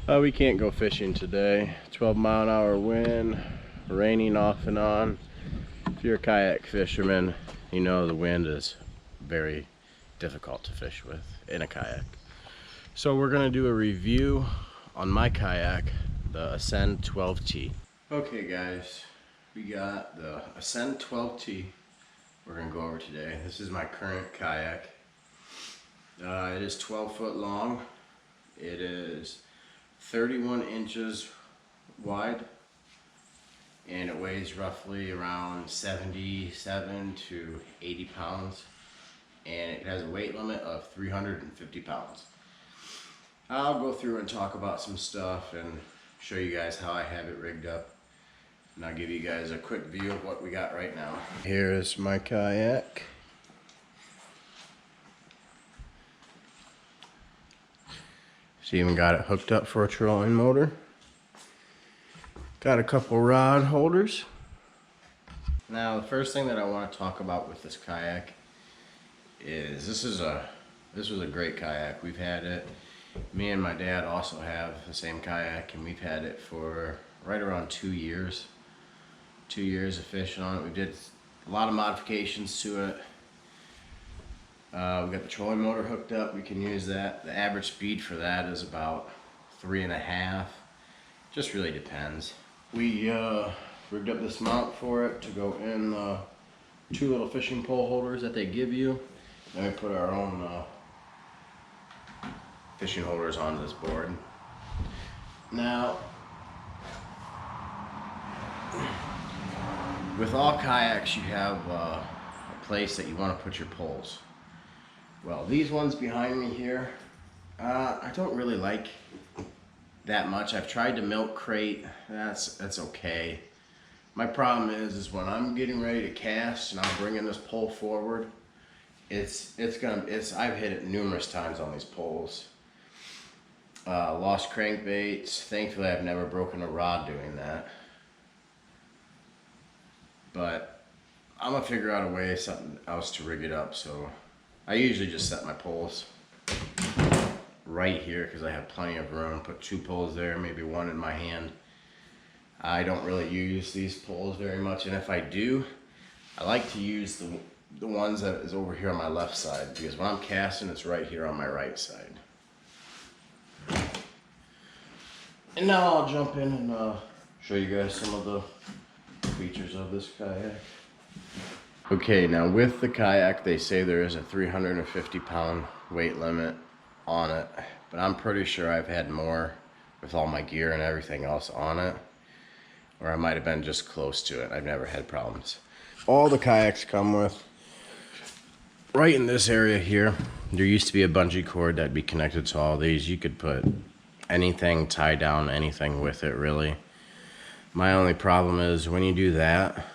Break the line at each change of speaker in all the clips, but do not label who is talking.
We can't go fishing today. 12-mile-an-hour wind, raining off and on. If you're a kayak fisherman, you know the wind is very difficult to fish with in a kayak. So we're gonna do a review on my kayak, the Ascend 12T. Okay guys, we got the Ascend 12T we're gonna go over today. This is my current kayak. It is 12 foot long. It is 31 inches wide, and it weighs roughly around 77 to 80 pounds, and it has a weight limit of 350 pounds. I'll go through and talk about some stuff and show you guys how I have it rigged up, and I'll give you guys a quick view of what we got right now. Here is my kayak. She even got it hooked up for a trolling motor. Got a couple rod holders. Now the first thing that I want to talk about with this kayak is this was a great kayak. We've had it. Me and my dad also have the same kayak, and we've had it for right around 2 years. 2 years of fishing on it. We did a lot of modifications to it. We got the trolling motor hooked up. We can use that. The average speed for that is about 3.5. Just really depends. We rigged up this mount for it to go in the 2 little fishing pole holders that they give you. Then we put our own fishing holders on this board. Now, with all kayaks, you have a place that you want to put your poles. Well, these ones behind me here, I don't really like that much. I've tried to milk crate. That's okay. My problem is when I'm getting ready to cast and I'm bringing this pole forward, I've hit it numerous times on these poles. Lost crankbaits. Thankfully, I've never broken a rod doing that. But I'm gonna figure out a way, something else to rig it up. So I usually just set my poles right here because I have plenty of room. Put 2 poles there, maybe 1 in my hand. I don't really use these poles very much, and if I do, I like to use the ones that is over here on my left side, because when I'm casting, it's right here on my right side. And now I'll jump in and show you guys some of the features of this kayak. Okay, now with the kayak, they say there is a 350 pound weight limit on it, but I'm pretty sure I've had more with all my gear and everything else on it, or I might have been just close to it. I've never had problems. All the kayaks come with, right in this area here, there used to be a bungee cord that'd be connected to all these. You could put anything, tie down anything with it, really. My only problem is when you do that,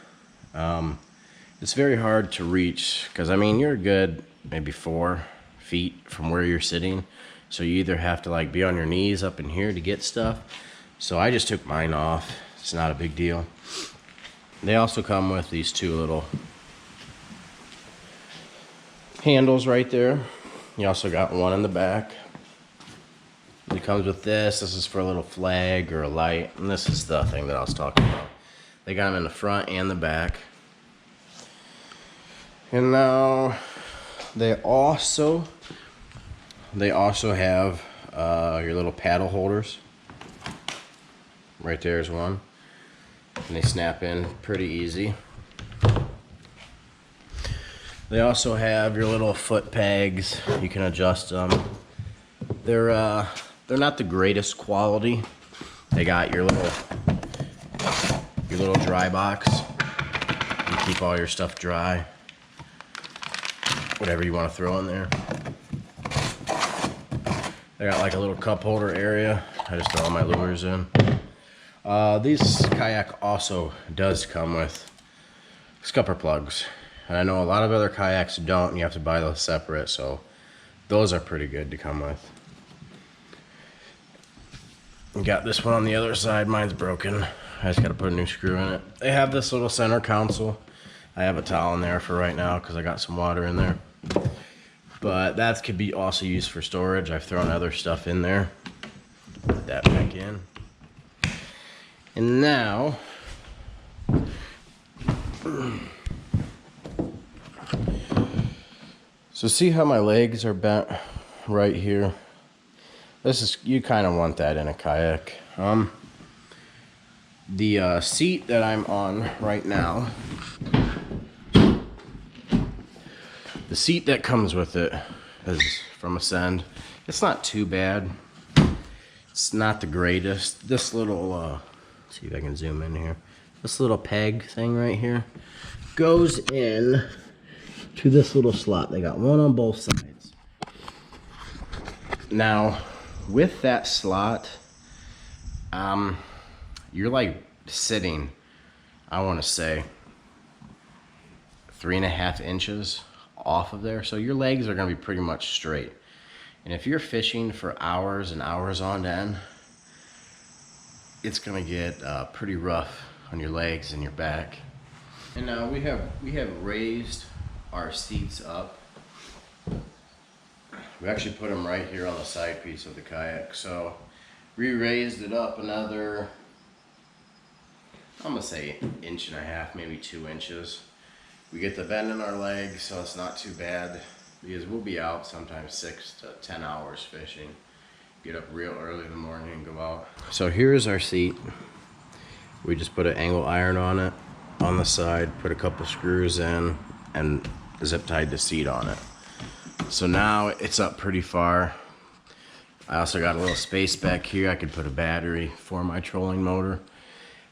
it's very hard to reach, because I mean, you're good maybe 4 feet from where you're sitting, so you either have to like be on your knees up in here to get stuff. So I just took mine off. It's not a big deal. They also come with these 2 little handles right there. You also got one in the back. It comes with this. This is for a little flag or a light, and this is the thing that I was talking about. They got them in the front and the back. And now they also have your little paddle holders. Right there's one, and they snap in pretty easy. They also have your little foot pegs. You can adjust them. They're not the greatest quality. They got your little dry box. You keep all your stuff dry. Whatever you want to throw in there. They got like a little cup holder area. I just throw all my lures in. This kayak also does come with scupper plugs. And I know a lot of other kayaks don't, and you have to buy those separate, so those are pretty good to come with. You got this one on the other side. Mine's broken. I just got to put a new screw in it. They have this little center console. I have a towel in there for right now because I got some water in there. But that could be also used for storage. I've thrown other stuff in there. Put that back back in. And now, so see how my legs are bent right here? This is, you kind of want that in a kayak. The seat that I'm on right now, the seat that comes with it is from Ascend. It's not too bad. It's not the greatest. This little, let's see if I can zoom in here. This little peg thing right here goes in to this little slot. They got one on both sides. Now, with that slot, you're like sitting, I want to say 3.5 inches off of there. So your legs are going to be pretty much straight. And if you're fishing for hours and hours on end, it's going to get pretty rough on your legs and your back. And now we have raised our seats up. We actually put them right here on the side piece of the kayak. So we raised it up another, I'm gonna say 1.5 inches, maybe 2 inches. We get the bend in our legs, so it's not too bad, because we'll be out sometimes 6 to 10 hours fishing. Get up real early in the morning and go out. So here's our seat. We just put an angle iron on it on the side, put a couple screws in, and zip tied the seat on it. So now it's up pretty far. I also got a little space back here. I could put a battery for my trolling motor.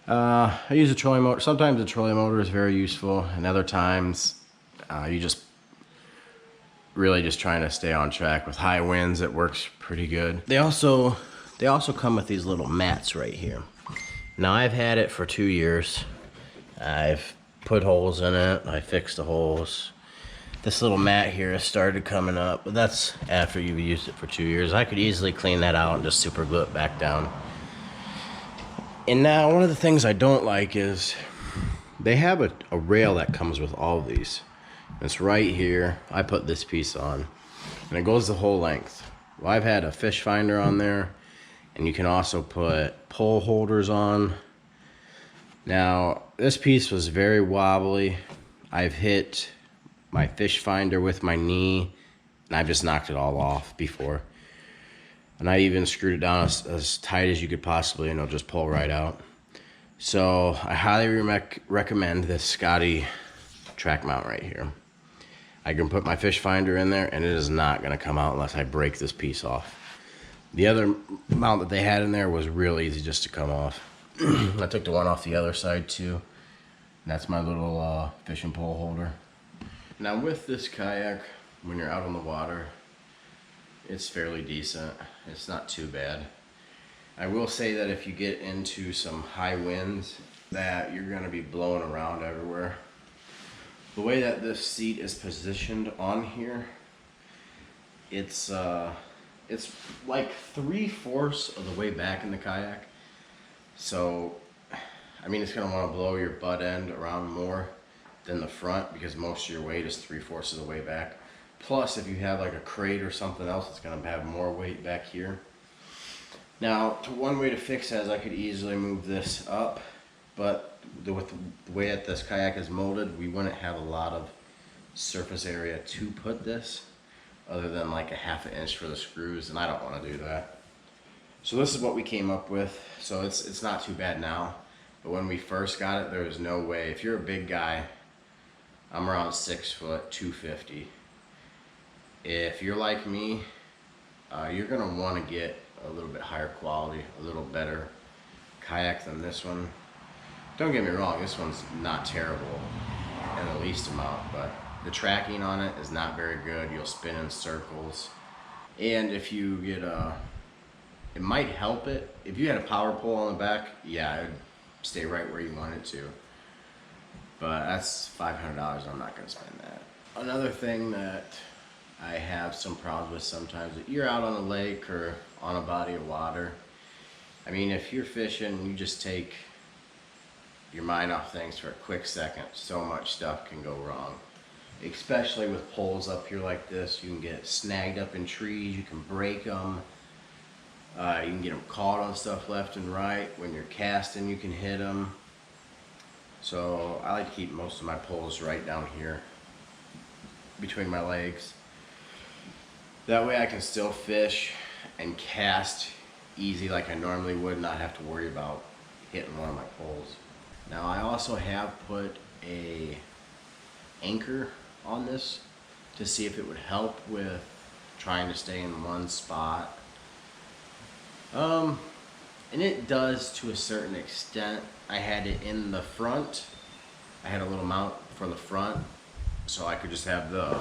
I use a trolling motor. Sometimes a trolling motor is very useful, and other times you just really just trying to stay on track. With high winds, it works pretty good. They also come with these little mats right here. Now I've had it for 2 years. I've put holes in it. I fixed the holes. This little mat here has started coming up, but that's after you've used it for 2 years. I could easily clean that out and just super glue it back down. And now one of the things I don't like is they have a rail that comes with all of these. It's right here. I put this piece on, and it goes the whole length. Well, I've had a fish finder on there, and you can also put pole holders on. Now, this piece was very wobbly. I've hit my fish finder with my knee, and I've just knocked it all off before. And I even screwed it down as tight as you could possibly, and it'll just pull right out. So I highly recommend this Scotty track mount right here. I can put my fish finder in there, and it is not going to come out unless I break this piece off. The other mount that they had in there was real easy just to come off. I took the one off the other side too. And that's my little fishing pole holder. Now with this kayak, when you're out on the water, it's fairly decent. It's not too bad. I will say that if you get into some high winds, that you're going to be blowing around everywhere. The way that this seat is positioned on here, it's like 3/4 of the way back in the kayak. So, I mean, it's going to want to blow your butt end around more than the front, because most of your weight is 3/4 of the way back. Plus, if you have like a crate or something else, it's going to have more weight back here. Now, one way to fix that is I could easily move this up, but with the way that this kayak is molded, we wouldn't have a lot of surface area to put this, other than like 1/2 inch for the screws, and I don't want to do that. So this is what we came up with. So it's not too bad now, but when we first got it, there was no way. If you're a big guy, I'm around 6 foot, 250. If you're like me, you're gonna want to get a little bit higher quality, a little better kayak than this one. Don't get me wrong, this one's not terrible in the least amount, but the tracking on it is not very good. You'll spin in circles, and if you get it might help it if you had a power pole on the back. Yeah, it would stay right where you want it to, but that's $500. I'm not gonna spend that. Another thing that I have some problems with sometimes, if you're out on a lake or on a body of water, I mean, if you're fishing, you just take your mind off things for a quick second. So much stuff can go wrong, especially with poles up here like this. You can get snagged up in trees, you can break them. You can get them caught on stuff left and right. When you're casting, you can hit them. So I like to keep most of my poles right down here between my legs. That way I can still fish and cast easy like I normally would, not have to worry about hitting one of my poles. Now I also have put a anchor on this to see if it would help with trying to stay in one spot. And it does to a certain extent. I had it in the front. I had a little mount for the front, so I could just have the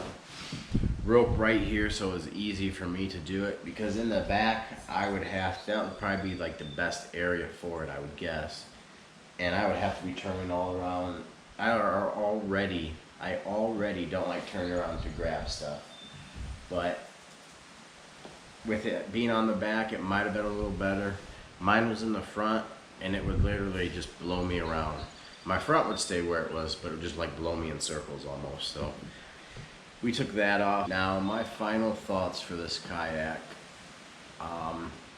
rope right here, so it was easy for me to do it. Because in the back, that would probably be like the best area for it, I would guess. And I would have to be turning all around. I already don't like turning around to grab stuff, but with it being on the back, it might have been a little better. Mine was in the front, and it would literally just blow me around. My front would stay where it was, but it would just like blow me in circles almost. So we took that off. Now my final thoughts for this kayak.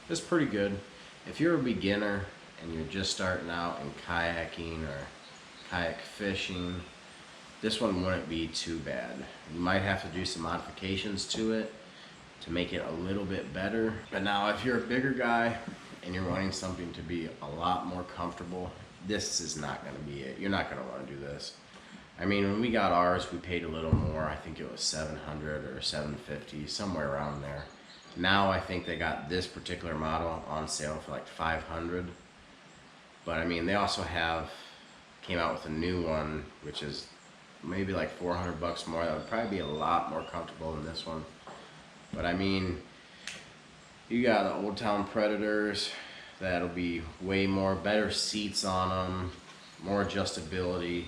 It's pretty good. If you're a beginner and you're just starting out in kayaking or kayak fishing, this one wouldn't be too bad. You might have to do some modifications to it to make it a little bit better. But now if you're a bigger guy and you're wanting something to be a lot more comfortable, this is not gonna be it. You're not gonna wanna do this. I mean, when we got ours, we paid a little more. I think it was $700 or $750, somewhere around there. Now I think they got this particular model on sale for like $500. But I mean, they also came out with a new one, which is maybe like $400 more. That would probably be a lot more comfortable than this one. But I mean, you got the Old Town Predators, that'll be way more, better seats on them, more adjustability.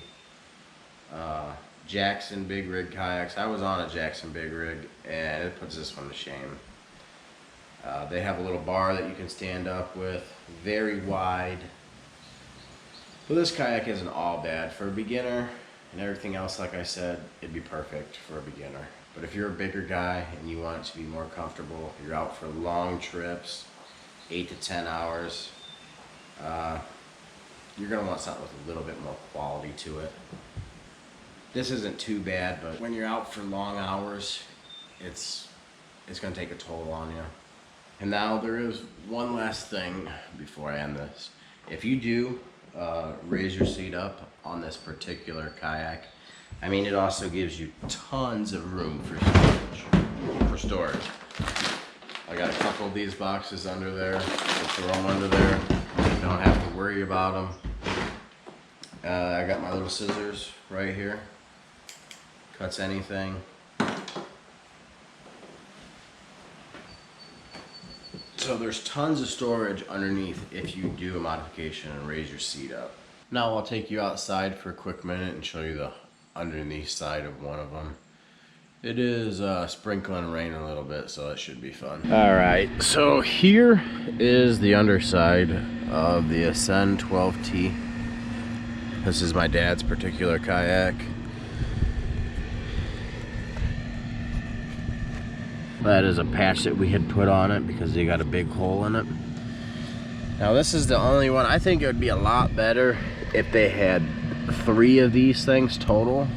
Jackson Big Rig kayaks. I was on a Jackson Big Rig, and it puts this one to shame. They have a little bar that you can stand up with, very wide. But this kayak isn't all bad. For a beginner and everything else, like I said, it'd be perfect for a beginner. But if you're a bigger guy and you want it to be more comfortable, you're out for long trips, 8 to 10 hours, you're gonna want something with a little bit more quality to it. This isn't too bad, but when you're out for long hours, it's gonna take a toll on you. And now there is one last thing before I end this. If you do raise your seat up on this particular kayak, I mean, it also gives you tons of room for storage. I got a couple of these boxes under there. So throw them under there. You don't have to worry about them. I got my little scissors right here. Cuts anything. So there's tons of storage underneath if you do a modification and raise your seat up. Now I'll take you outside for a quick minute and show you the underneath side of one of them. It is sprinkling rain a little bit, so that should be fun. All right, so here is the underside of the Ascend 12T. This is my dad's particular kayak. That is a patch that we had put on it because they got a big hole in it. Now this is the only one. I think it would be a lot better if they had 3 of these things total.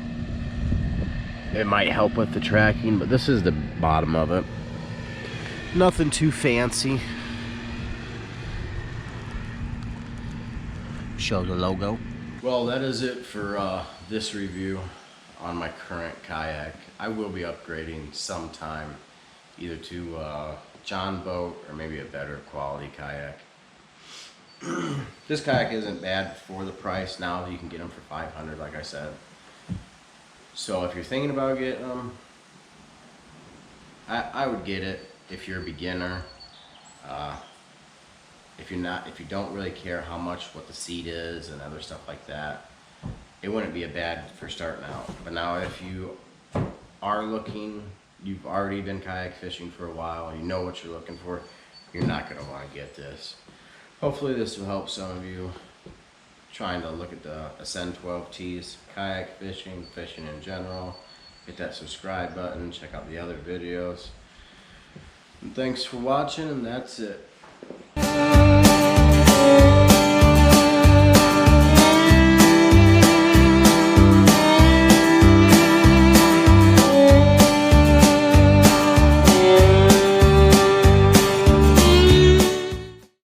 It might help with the tracking, but this is the bottom of it. Nothing too fancy. Show the logo. Well, that is it for this review on my current kayak. I will be upgrading sometime, either to John boat or maybe a better quality kayak. This kayak isn't bad for the price. Now you can get them for $500, like I said. So if you're thinking about getting them, I would get it if you're a beginner. If you don't really care what the seat is and other stuff like that, it wouldn't be a bad for starting out. But now if you are looking, you've already been kayak fishing for a while, you know what you're looking for, you're not going to want to get this. Hopefully this will help some of you trying to look at the Ascend 12Ts, kayak fishing, fishing in general. Hit that subscribe button, check out the other videos. And thanks for watching, and that's it. you.